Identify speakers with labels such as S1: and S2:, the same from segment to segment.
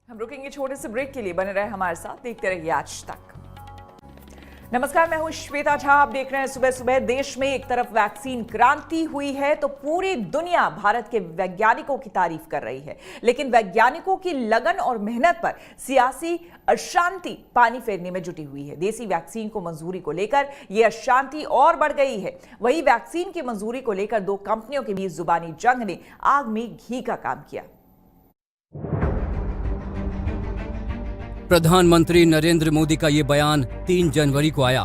S1: हम रुकेंगे छोटे से ब्रेक के लिए, बने रहे हमारे साथ, देखते रहिए आज तक। नमस्कार, मैं हूं श्वेता झा। आप देख रहे हैं सुबह सुबह। देश में एक तरफ वैक्सीन क्रांति हुई है तो पूरी दुनिया भारत के वैज्ञानिकों की तारीफ कर रही है, लेकिन वैज्ञानिकों की लगन और मेहनत पर सियासी अशांति पानी फेरने में जुटी हुई है। देसी वैक्सीन को मंजूरी को लेकर यह अशांति और बढ़ गई है। वही वैक्सीन की मंजूरी को लेकर दो कंपनियों के बीच जुबानी जंग ने आग में घी का काम किया।
S2: प्रधानमंत्री नरेंद्र मोदी का ये बयान 3 जनवरी को आया।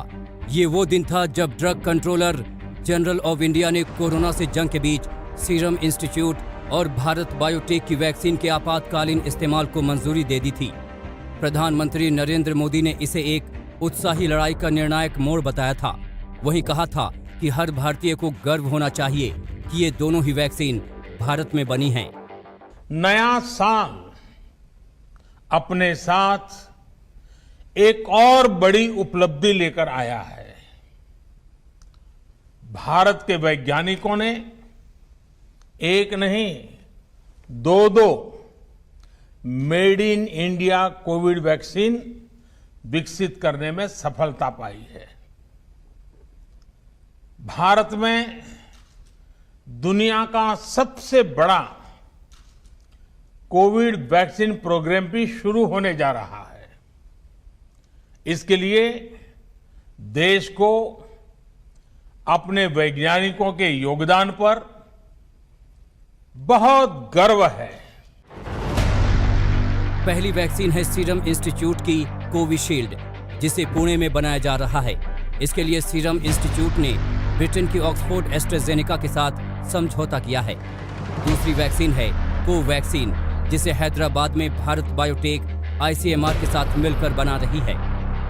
S2: ये वो दिन था जब drug controller general of India ने कोरोना से जंग के बीच सीरम इंस्टीट्यूट और भारत बायोटेक की वैक्सीन के आपातकालीन इस्तेमाल को मंजूरी दे दी थी। प्रधानमंत्री नरेंद्र मोदी ने इसे एक उत्साही लड़ाई का निर्णायक मोड़ बताया था। वहीं कहा था कि हर भारतीय को गर्व होना चाहिए कि ये दोनों ही वैक्सीन भारत में बनी हैं।
S3: नया साल अपने साथ एक और बड़ी उपलब्धि लेकर आया है। भारत के वैज्ञानिकों ने एक नहीं दो made in India Covid vaccine विकसित करने में सफलता पाई है। भारत में दुनिया का सबसे बड़ा कोविड वैक्सीन प्रोग्राम भी शुरू होने जा रहा है। इसके लिए देश को अपने वैज्ञानिकों के योगदान पर बहुत गर्व है।
S2: पहली वैक्सीन है सीरम इंस्टीट्यूट की कोविशील्ड, जिसे पुणे में बनाया जा रहा है। इसके लिए सीरम इंस्टीट्यूट ने ब्रिटेन की ऑक्सफोर्ड एस्ट्राजेनेका के साथ समझौता किया है। दूसरी वैक्सीन है कोवैक्सीन, जिसे हैदराबाद में भारत बायोटेक ICMR के साथ मिलकर बना रही है।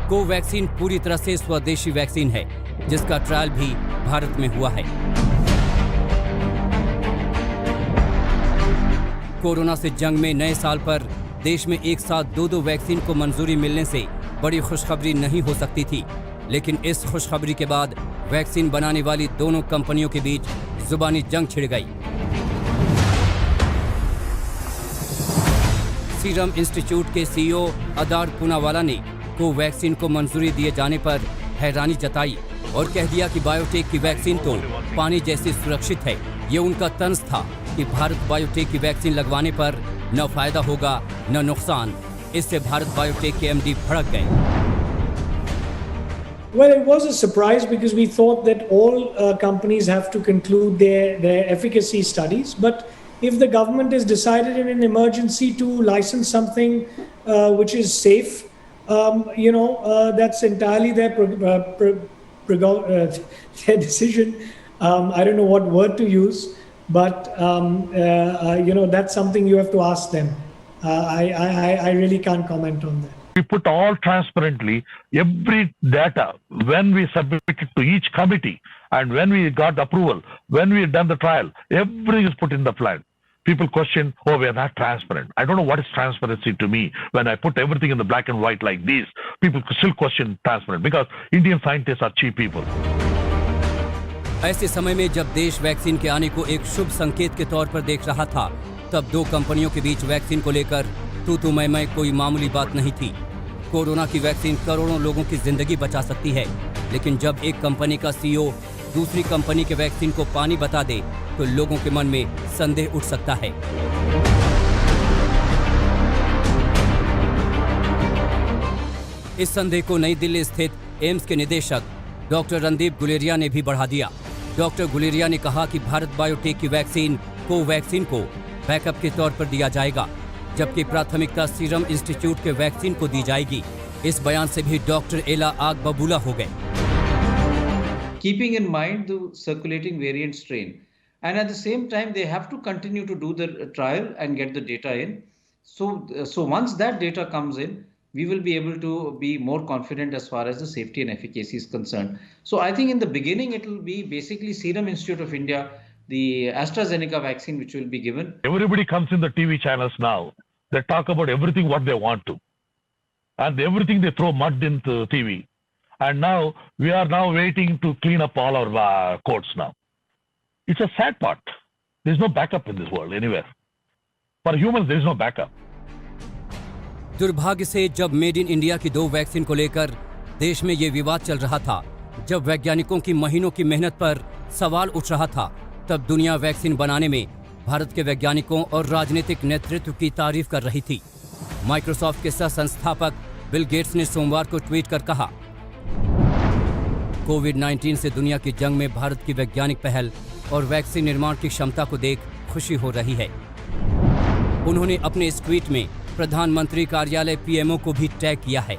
S2: कोवैक्सीन पूरी तरह से स्वदेशी वैक्सीन है, जिसका ट्रायल भी भारत में हुआ है। कोरोना से जंग में नए साल पर देश में एक साथ दो वैक्सीन को मंजूरी मिलने से बड़ी खुशखबरी नहीं हो सकती थी, लेकिन इस खुशखबरी के बाद वैक्सीन बनाने वाली दोनों कंपनियों के बीच जुबानी जंग छिड़ गई। सीरम इंस्टीट्यूट के CEO अदार पूनावाला ने कोवैक्सीन को मंजूरी दिए जाने पर हैरानी जताई और कह दिया कि बायोटेक की वैक्सीन तो पानी जैसी सुरक्षित है। ये उनका तंज था कि भारत बायोटेक की वैक्सीन लगवाने पर न फायदा होगा न नुकसान। इससे भारत बायोटेक के MD भड़क गए।
S4: Well, it was a surprise because we thought that all companies have to conclude their efficacy studies, but if the government has decided in an emergency to license something which is safe, that's entirely their decision. I don't know what word to use, but that's something you have to ask them. I really can't comment on that.
S5: We put all transparently every data when we submitted to each committee and when we got approval, when we done the trial, everything is put in the plan. People question, oh, we are not transparent. I don't know what is transparency to me. When I put everything in the black and white like this, people still question transparent because Indian scientists are cheap people.
S2: ऐसे समय में जब देश vaccine के आने को एक शुभ संकेत के तौर पर देख रहा था, तब दो कंपनियों के बीच वैक्सीन को लेकर तू मैं कोई मामूली बात नहीं थी। कोरोना की वैक्सीन करोड़ों लोगों की जिंदगी बचा सकती है, लेकिन जब एक कंपनी का CEO दूसरी कंपनी के वैक्सीन को पानी बता दे तो लोगों के मन में संदेह उठ सकता है। इस संदेह को नई दिल्ली स्थित एम्स के निदेशक डॉक्टर रणदीप गुलेरिया ने भी बढ़ा दिया। डॉक्टर गुलेरिया ने कहा कि भारत बायोटेक की वैक्सीन कोवैक्सीन को बैकअप के तौर पर दिया जाएगा, जबकि प्राथमिकता सीरम इंस्टीट्यूट के वैक्सीन को दी जाएगी। इस बयान से भी डॉक्टर एला आग बबूला हो गए।
S6: Keeping in mind the circulating variant strain, and at the same time they have to continue to do the trial and get the data in. So once that data comes in, we will be able to be more confident as far as the safety and efficacy is concerned. So I think in the beginning it will be basically Serum Institute of India, the AstraZeneca vaccine which will be given.
S5: Everybody comes in the TV channels now. They talk about everything what they want to. And everything they throw mud into TV. And now we are now waiting to clean up all our courts now. It's a sad part. There's no backup in this world anywhere. For humans, there is no backup.
S2: दुर्भाग्य से जब made in India की 2 vaccine को लेकर देश में ये विवाद चल रहा था, जब वैज्ञानिकों की महीनों की मेहनत पर सवाल उठ रहा था, तब दुनिया वैक्सीन बनाने में भारत के वैज्ञानिकों और राजनीतिक नेतृत्व की तारीफ कर रही थी। माइक्रोसॉफ्ट के सह संस्थापक बिल गेट्स ने सोमवार को ट्वीट कर कहा, कोविड-19 से दुनिया की जंग में भारत की वैज्ञानिक पहल और वैक्सीन निर्माण की क्षमता को देख खुशी हो रही है। उन्होंने अपने इस ट्वीट में प्रधानमंत्री कार्यालय पीएमओ को भी टैग किया है।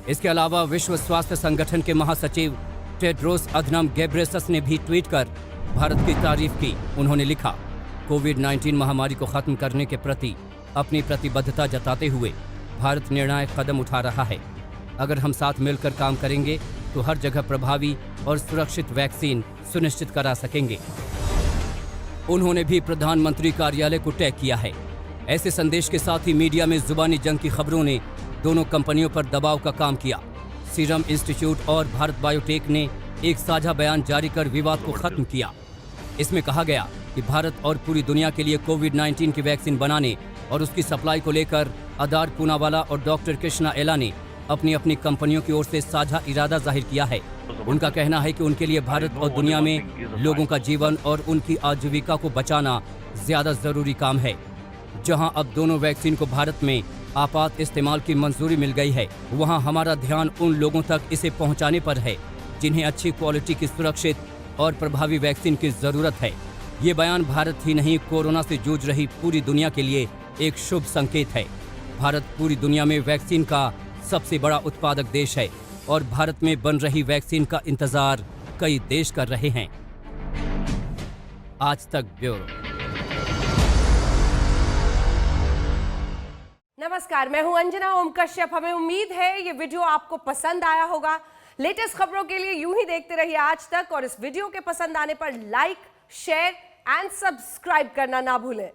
S2: इसके अलावा विश्व स्वास्थ्य संगठन के महासचिव टेड्रोस अधनम घेब्रेयेसस ने भी ट्वीट कर भारत की तारीफ की। उन्होंने लिखा, कोविड-19 महामारी को खत्म करने के प्रति अपनी प्रतिबद्धता जताते हुए भारत निर्णायक कदम उठा रहा है। अगर हम साथ मिलकर काम करेंगे तो हर जगह प्रभावी और सुरक्षित वैक्सीन सुनिश्चित करा सकेंगे। उन्होंने भी प्रधानमंत्री कार्यालय को टैग किया है। ऐसे संदेश के साथ ही मीडिया में जुबानी जंग की खबरों ने दोनों कंपनियों पर दबाव का काम किया। सीरम इंस्टीट्यूट और भारत बायोटेक ने एक साझा बयान जारी कर विवाद को खत्म किया। इसमें कहा गया कि भारत और पूरी दुनिया के लिए कोविड-19 की वैक्सीन बनाने और उसकी सप्लाई को लेकर आदार पूनावाला और डॉक्टर कृष्णा एला ने अपनी अपनी कंपनियों की ओर से साझा इरादा जाहिर किया है। उनका कहना है कि उनके लिए भारत और दुनिया में लोगों का जीवन और उनकी आजीविका को बचाना ज्यादा जरूरी काम है। जहां अब दोनों वैक्सीन को भारत में आपात इस्तेमाल की मंजूरी मिल गई है, वहां हमारा ध्यान उन लोगों तक इसे पहुंचाने पर है जिन्हें अच्छी क्वालिटी की सुरक्षित और प्रभावी वैक्सीन की जरूरत है। ये बयान भारत ही नहीं, कोरोना से जूझ रही पूरी दुनिया के लिए एक शुभ संकेत है। भारत पूरी दुनिया में वैक्सीन का सबसे बड़ा उत्पादक देश है और भारत में बन रही वैक्सीन का इंतजार कई देश कर रहे हैं। आज तक ब्यूरो।
S7: नमस्कार, मैं हूं अंजना ओम कश्यप। हमें उम्मीद है ये वीडियो आपको पसंद आया होगा। लेटेस्ट खबरों के लिए यूं ही देखते रहिए आज तक और इस वीडियो के पसंद आने पर लाइक, शेयर एंड सब्सक्राइब करना ना भूलें।